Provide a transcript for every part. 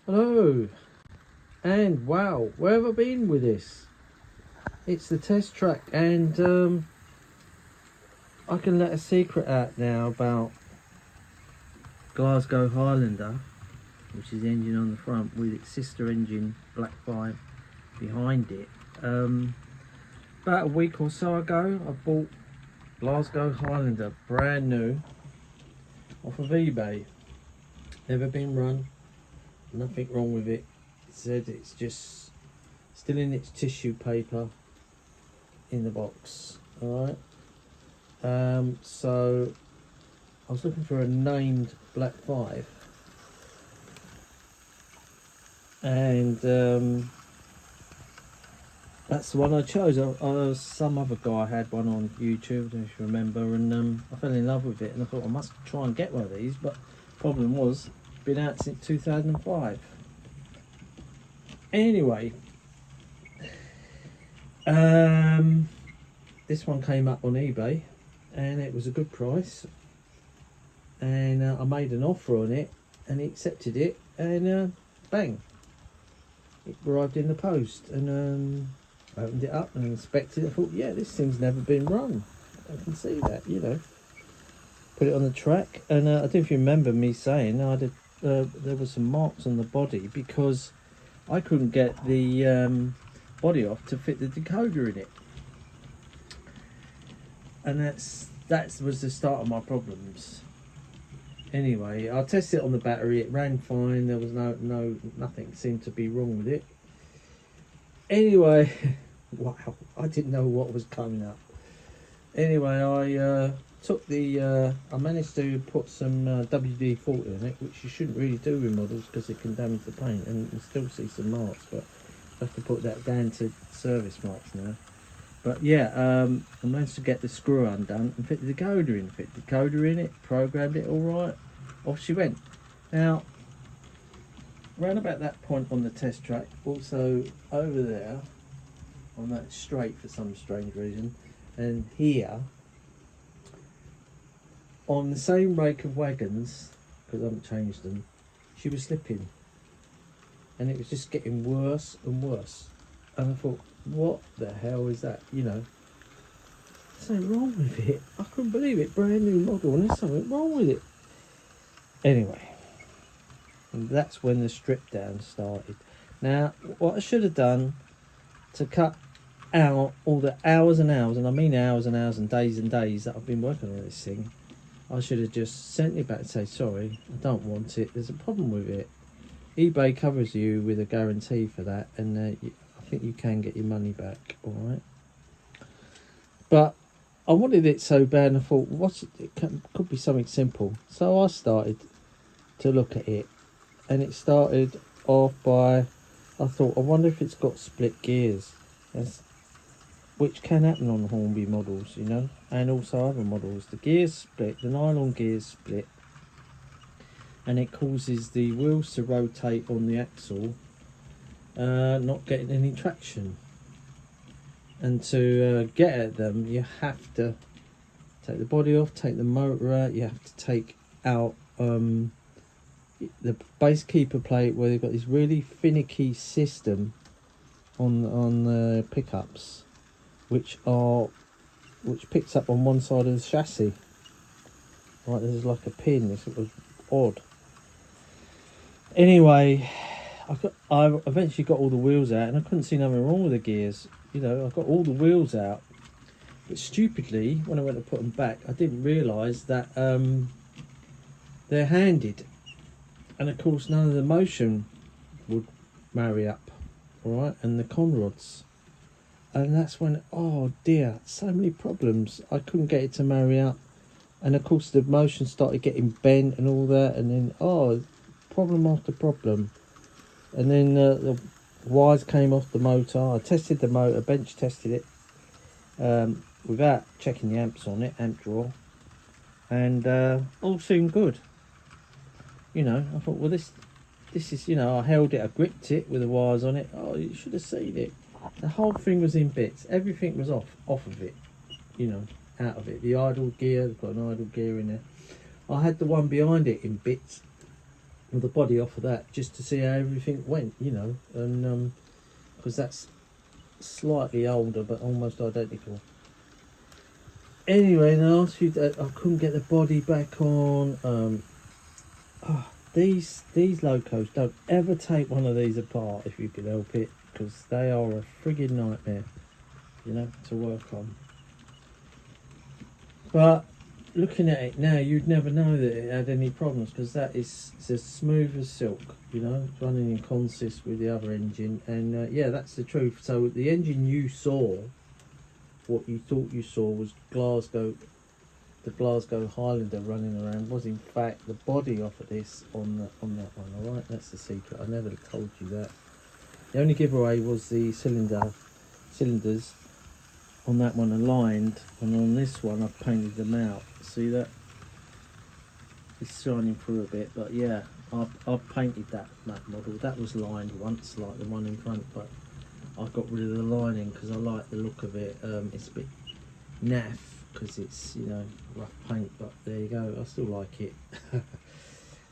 Hello, and wow, where have I been with this? It's the test track, and I can let a secret out now about Glasgow Highlander, which is the engine on the front with its sister engine Black 5 behind it. About a week or so ago, I bought Glasgow Highlander brand new off of eBay. Never been run, nothing wrong with it. It said it's just still in its tissue paper in the box. Alright, so I was looking for a named Black 5, and that's the one I chose. Some other guy had one on YouTube, if you remember, and I fell in love with it, and I thought I must try and get one of these, but problem was, it's been out since 2005. Anyway, this one came up on eBay and it was a good price, and I made an offer on it and he accepted it, and bang, it arrived in the post, and I opened it up and inspected it. I thought, yeah, this thing's never been run. I can see that, you know. Put it on the track, and I don't know if you remember me saying there were some marks on the body because I couldn't get the body off to fit the decoder in it, and that was the start of my problems. Anyway, I tested it on the battery. It ran fine. There was nothing seemed to be wrong with it. Anyway, wow, I didn't know what was coming up. Anyway, I took the I managed to put some WD-40 in it, which you shouldn't really do with models because it can damage the paint, and you can still see some marks, but I have to put that down to service marks now. But yeah, I managed to get the screw undone and fit the decoder in. Fit the decoder in it, programmed it all right, off she went. Now, round about that point on the test track, also over there on that straight for some strange reason, and here on the same rake of wagons, because I haven't changed them, she was slipping, and it was just getting worse and worse. And I thought, what the hell is that? You know, there's something wrong with it. I couldn't believe it. Brand new model, and there's something wrong with it. Anyway, and that's when the strip down started. Now, what I should have done to cut out all the hours and hours, and I mean hours and hours and days that I've been working on this thing, I should have just sent it back and say, sorry, I don't want it. There's a problem with it. eBay covers you with a guarantee for that, and I think you can get your money back, all right? But I wanted it so bad, and I thought, could be something simple. So I started to look at it, and it started off by, I thought, I wonder if it's got split gears, which can happen on Hornby models, you know, and also other models. The gears split, the nylon gears split, and it causes the wheels to rotate on the axle, not getting any traction. And to get at them, you have to take the body off, take the motor out, you have to take out the base keeper plate, where they've got this really finicky system on the pickups, which picks up on one side of the chassis. Right, there's like a pin. This was odd. Anyway, I eventually got all the wheels out, and I couldn't see nothing wrong with the gears. You know, I got all the wheels out, but stupidly, when I went to put them back, I didn't realise that they're handed, and of course none of the motion would marry up, all right, and the con rods, and that's when, oh dear, so many problems. I couldn't get it to marry up, and of course the motion started getting bent and all that, and then problem after problem. And then the wires came off the motor. I tested the motor, bench tested it without checking the amps on it, amp draw, and all seemed good. You know, I thought, well, this is, you know, I held it, I gripped it with the wires on it. Oh, you should have seen it. The whole thing was in bits. Everything was off of it, you know, out of it. The idle gear, got an idle gear in there. I had the one behind it in bits. the body off of that, just to see how everything went, you know, and because that's slightly older but almost identical. Anyway, now I couldn't get the body back on. These locos, don't ever take one of these apart if you can help it, because they are a frigging nightmare, you know, to work on. But looking at it now, you'd never know that it had any problems, because it's as smooth as silk, you know, it's running in consist with the other engine. And yeah, that's the truth. So the engine you saw, what you thought you saw was the Glasgow Highlander running around, was in fact the body off of this on that one. All right, that's the secret. I never told you that. The only giveaway was the cylinders on that one aligned, and on this one I've painted them out. See that? It's shining through a bit, but yeah, I've painted that model. That was lined once, like the one in front, but I got rid of the lining because I like the look of it. It's a bit naff because it's, you know, rough paint, but there you go, I still like it.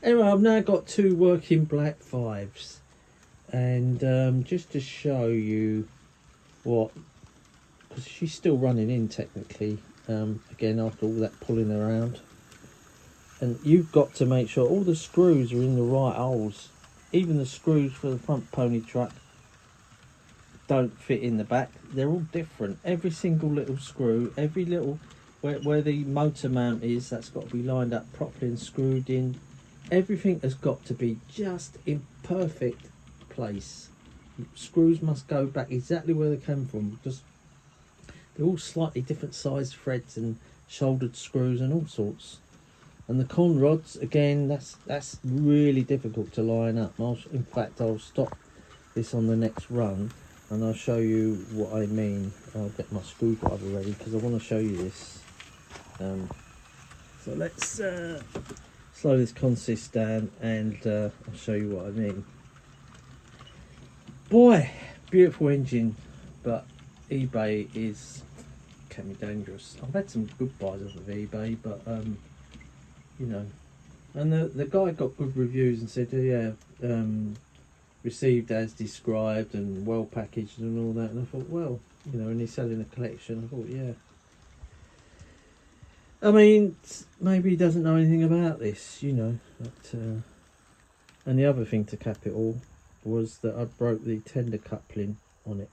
Anyway, I've now got two working black 5s, and just to show you what, because she's still running in technically, again after all that pulling around, and you've got to make sure all the screws are in the right holes. Even the screws for the front pony truck don't fit in the back, they're all different. Every single little screw, every little where the motor mount is, that's got to be lined up properly and screwed in. Everything has got to be just in perfect place. Screws must go back exactly where they came from. Just they're all slightly different size threads and shouldered screws and all sorts. And the con rods, again, that's really difficult to line up. In fact, I'll stop this on the next run and I'll show you what I mean. I'll get my screwdriver ready because I want to show you this. So let's slow this consist down and I'll show you what I mean. Boy, beautiful engine, but eBay can be dangerous. I've had some good buys off of eBay, but you know, and the guy got good reviews and said, oh, yeah, received as described and well packaged and all that. And I thought, well, you know, and he's selling a collection. I thought, yeah. I mean, maybe he doesn't know anything about this, you know. But, and the other thing to cap it all was that I broke the tender coupling on it.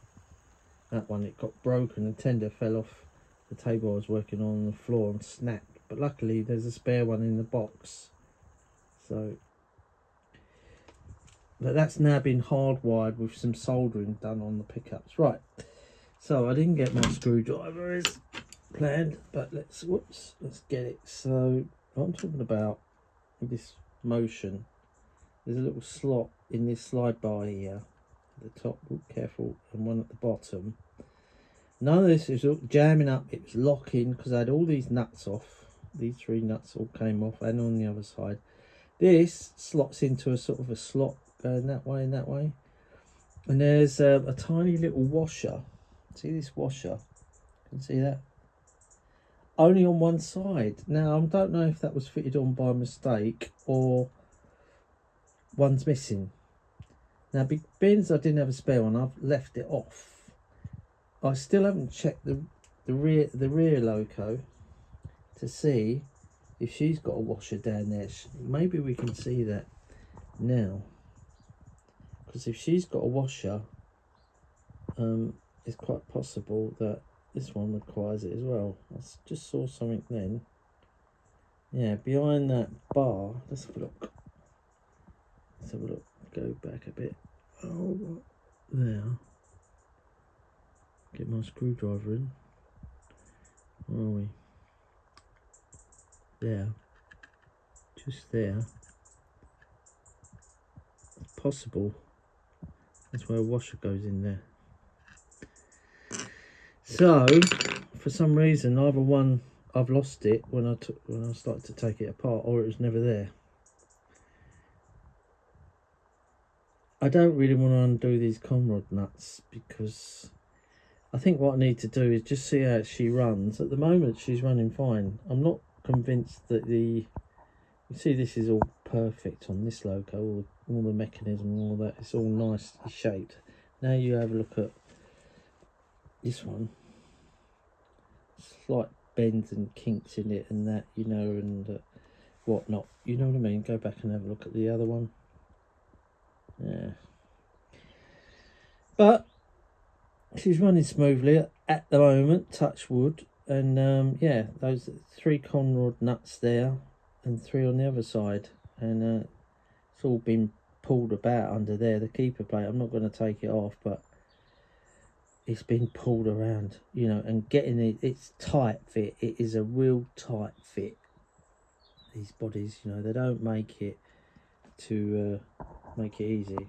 That one, it got broken, the tender fell off the table I was working on the floor and snapped. But luckily there's a spare one in the box. So, but that's now been hardwired with some soldering done on the pickups. Right, so I didn't get my screwdriver as planned, but let's get it. So what I'm talking about with this motion, there's a little slot in this slide bar here at the top, careful, and one at the bottom. None of this is jamming up, it was locking because I had all these nuts off. These 3 nuts all came off, and on the other side this slots into a sort of a slot going that way and that way, and there's a tiny little washer. See this washer? You can see that? Only on one side. Now I don't know if that was fitted on by mistake or one's missing. Now being I didn't have a spare one, I've left it off. I still haven't checked the rear loco to see if she's got a washer down there. Maybe we can see that now, because if she's got a washer, it's quite possible that this one requires it as well. I just saw something then. Yeah, behind that bar. Let's have a look. Let's have a look. Go back a bit. Oh, there. Get my screwdriver in. Where are we? There. Just there. It's possible. That's where a washer goes in there. So, for some reason, either one, I've lost it when I started to take it apart, or it was never there. I don't really want to undo these conrod nuts because I think what I need to do is just see how she runs. At the moment, she's running fine. I'm not convinced that the You see this is all perfect on this loco, all the mechanism, all that, it's all nicely shaped. Now you have a look at this one. Slight bends and kinks in it and that, you know, and whatnot, you know what I mean. Go back and have a look at the other one. Yeah, but she's running smoothly at the moment, touch wood. And yeah, those 3 conrod nuts there and 3 on the other side, and it's all been pulled about under there, the keeper plate. I'm not going to take it off, but it's been pulled around, you know, and getting it, it's tight fit. It is a real tight fit, these bodies, you know, they don't make it to make it easy.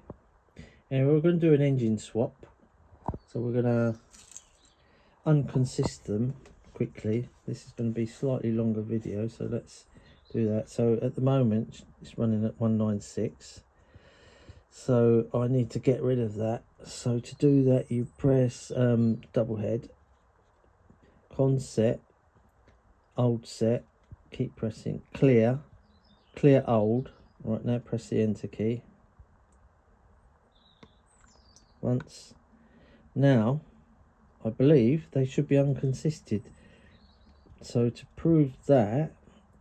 Anyway, we're going to do an engine swap, so we're going to unconsist them quickly. This is going to be a slightly longer video, so let's do that. So at the moment it's running at 196, so I need to get rid of that. So to do that, you press double head, con set, old set, keep pressing clear, clear old. Right, now press the enter key once. Now I believe they should be unconsisted. So to prove that,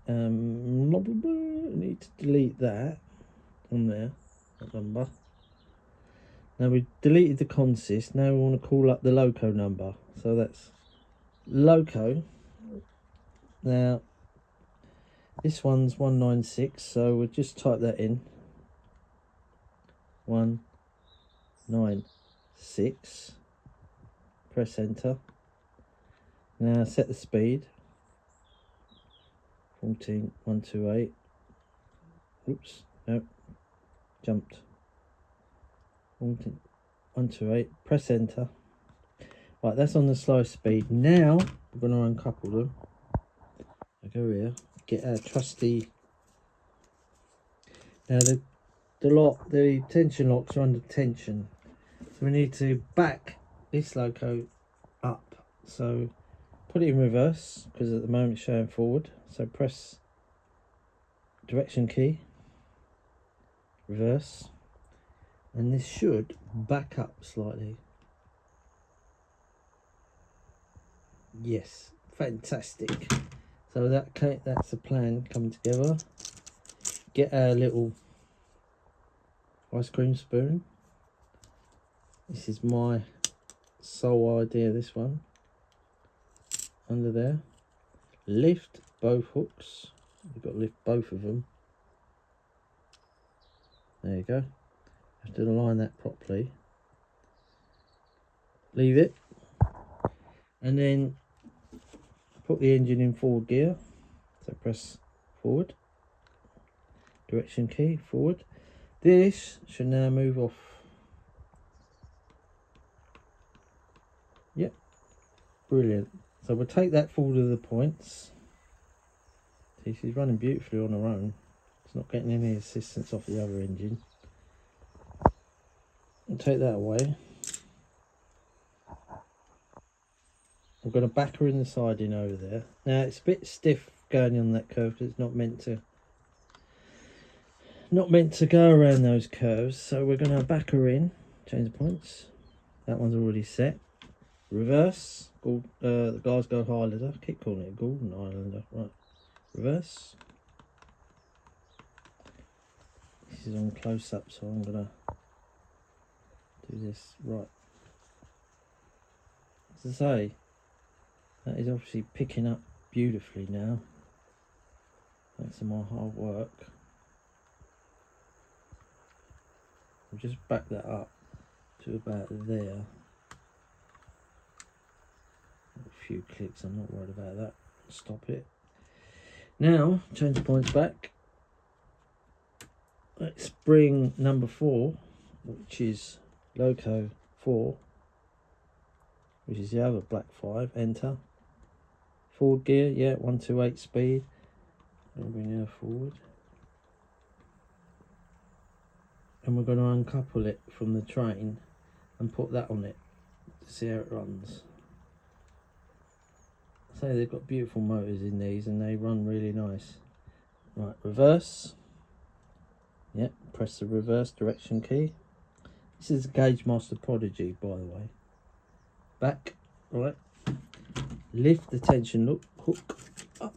I need to delete that on there, that number. Now we deleted the consist. Now we want to call up the loco number. So that's loco. Now this one's 196, so we'll just type that in. 196. Press enter. Now set the speed. 14128. Oops, no, jumped. 128. Press enter. Right, that's on the slow speed. Now we're going to uncouple them. I go here, get our trusty. Now the tension locks are under tension, so we need to back this loco up. So put it in reverse, because at the moment it's showing forward. So press direction key, reverse, and this should back up slightly. Yes, fantastic. So that's the plan coming together. Get our little ice cream spoon. This is my sole idea, this one. Under there, lift both hooks. You've got to lift both of them. There you go. Have to align that properly. Leave it, and then put the engine in forward gear. So press forward, direction key, forward. This should now move off. Yep, brilliant. So we'll take that forward of the points. See, she's running beautifully on her own. It's not getting any assistance off the other engine. We'll take that away. I'm going to back her in the siding over there. Now it's a bit stiff going on that curve because it's not meant to go around those curves. So we're going to back her in, change the points. That one's already set. Reverse, the Glasgow Highlander. I keep calling it Golden Highlander. Right, reverse. This is on close up, so I'm going to do this right. As I say, that is obviously picking up beautifully now, thanks to my hard work. I'll just back that up to about there. A few clicks, I'm not worried about that. Stop it. Now, change the points back. Let's bring number 4, which is loco 4, which is the other black 5, enter. Forward gear, yeah, 128 speed. And bring her forward. And we're going to uncouple it from the train and put that on it to see how it runs. So they've got beautiful motors in these and they run really nice. Right, reverse. Yep, press the reverse direction key. This is a Gauge Master Prodigy, by the way. Back, right. Lift the tension hook up.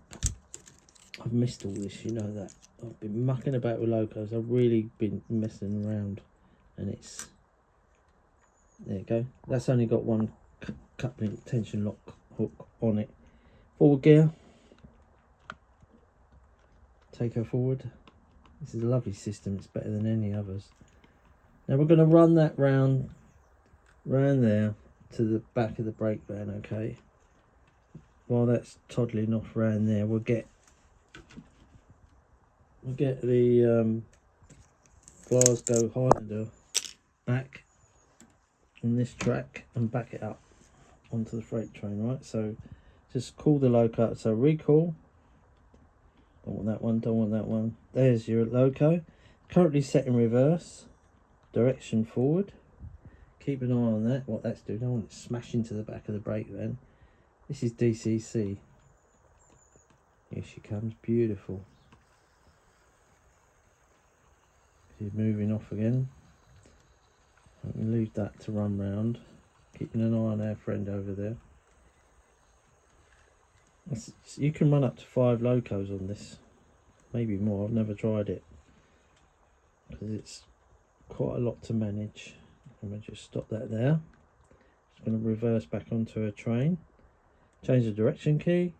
I've missed all this, you know that. I've been mucking about with locos. I've really been messing around, and it's, there you go. That's only got one coupling tension lock hook on it. Forward gear. Take her forward. This is a lovely system. It's better than any others. Now we're going to run that round there to the back of the brake van, okay? While that's toddling off round there, we'll get the Glasgow Highlander back on this track and back it up onto the freight train, right? So just call the loco. So recall. Don't want that one, don't want that one. There's your loco. Currently set in reverse. Direction forward. Keep an eye on that, what that's doing. I don't want it to smash into the back of the brake van. This is DCC. Here she comes, beautiful. She's moving off again. I can leave that to run round. Keeping an eye on our friend over there. You can run up to 5 locos on this, maybe more. I've never tried it because it's quite a lot to manage. I'm going to just stop that there. Just going to reverse back onto a train, change the direction key,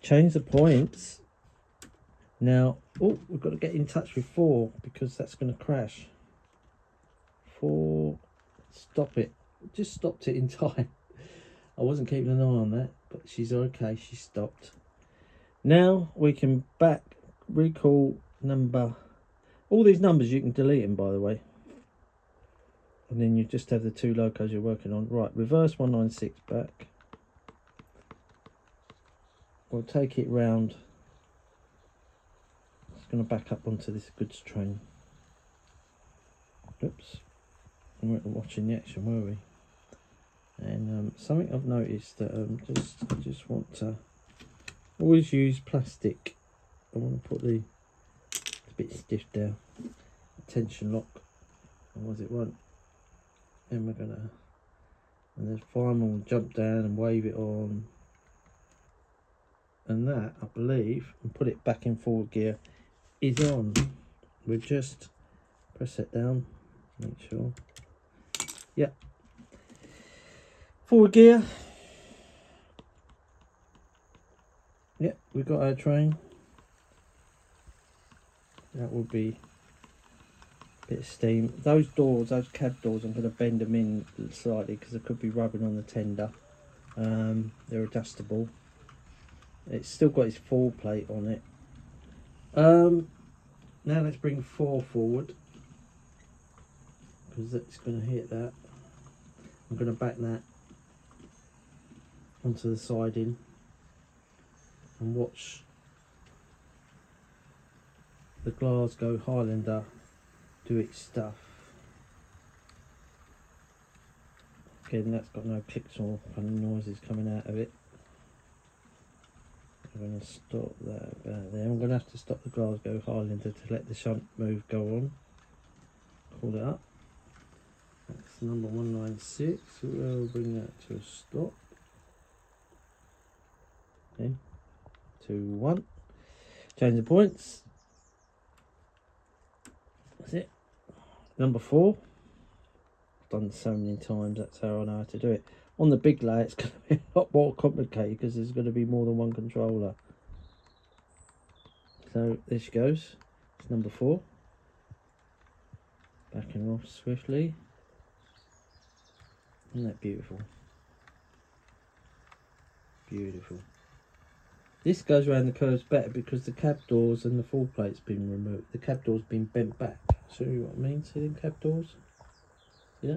change the points. Now, oh, we've got to get in touch with 4 because that's going to crash. 4, stop it. Just stopped it in time. I wasn't keeping an eye on that, but she's okay, she stopped. Now we can recall number. All these numbers you can delete them, by the way. And then you just have the 2 locos you're working on. Right, reverse 196 back. We'll take it round. It's going to back up onto this goods train. Oops. We weren't watching the action, were we? And something I've noticed that I just want to always use plastic. I want to put it's a bit stiff there. Tension lock. Or was it one? Then we're gonna, and the fireman will jump down and wave it on. And that, I believe, and put it back in forward gear, is on. We'll just press it down, make sure. Yep. Forward gear. Yep, we've got our train. That will be a bit of steam. Those doors, those cab doors, I'm going to bend them in slightly because they could be rubbing on the tender. They're adjustable. It's still got its full plate on it. Now let's bring 4 forward because that's going to hit that. I'm going to back that onto the siding and watch the Glasgow Highlander do its stuff. Again, that's got no clicks or funny noises coming out of it. I'm going to stop that about there. I'm going to have to stop the Glasgow Highlander to let the shunt move go on. Call it up. That's number 196. We'll bring that to a stop. Okay. 2, 1. Change the points. That's it. Number 4. I've done so many times, that's how I know how to do it. On the big lay, it's going to be a lot more complicated because there's going to be more than one controller. So there she goes. It's number 4. Backing off swiftly. Isn't that beautiful? Beautiful. This goes around the curves better because the cab doors and the full plate's been removed. The cab door's been bent back. Show you what I mean? See them cab doors? Yeah.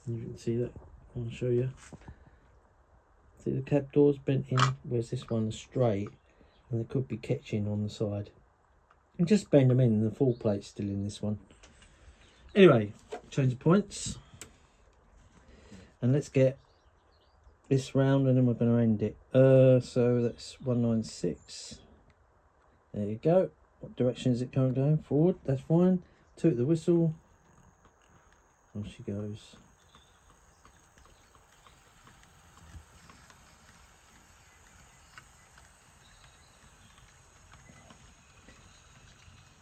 You can see that. I'll show you. See the cab doors bent in, whereas this one's straight, and there could be catching on the side. And just bend them in, and the full plate's still in this one. Anyway, change the points, and let's get this round, and then we're going to end it. So that's 196. There you go. What direction is it going? Forward, that's fine. Toot the whistle. On she goes.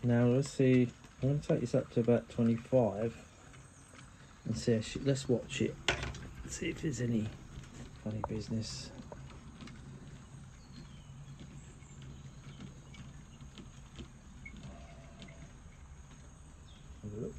Now let's see. I'm going to take this up to about 25 and see how let's watch it. See if there's any funny business. Have a look.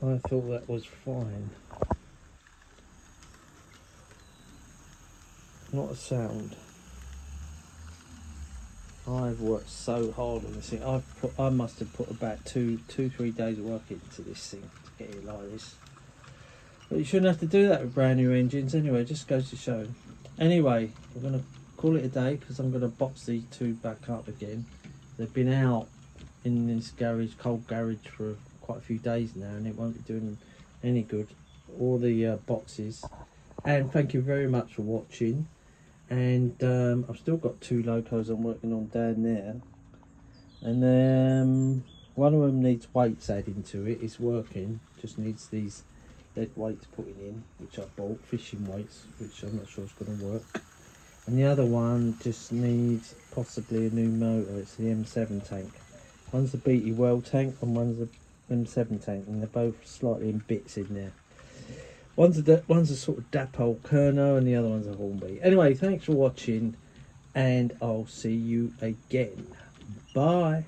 I thought that was fine. Not a sound. I've worked so hard on this thing. I must have put about 2-3 days work into this thing to get it like this. But you shouldn't have to do that with brand new engines anyway. It just goes to show. Anyway, I'm going to call it a day because I'm going to box these two back up again. They've been out in this garage, cold garage, for quite a few days now, and it won't be doing any good. All the boxes. And thank you very much for watching. And I've still got 2 locos I'm working on down there, and then one of them needs weights adding to it. It's working, just needs these lead weights putting in, which I bought, fishing weights, which I'm not sure is going to work. And the other one just needs possibly a new motor. It's the M7 tank. One's the BT Well tank and one's the M7 tank, and they're both slightly in bits in there. One's a sort of Dapol Kerno and the other one's a Hornby. Anyway, thanks for watching, and I'll see you again. Bye.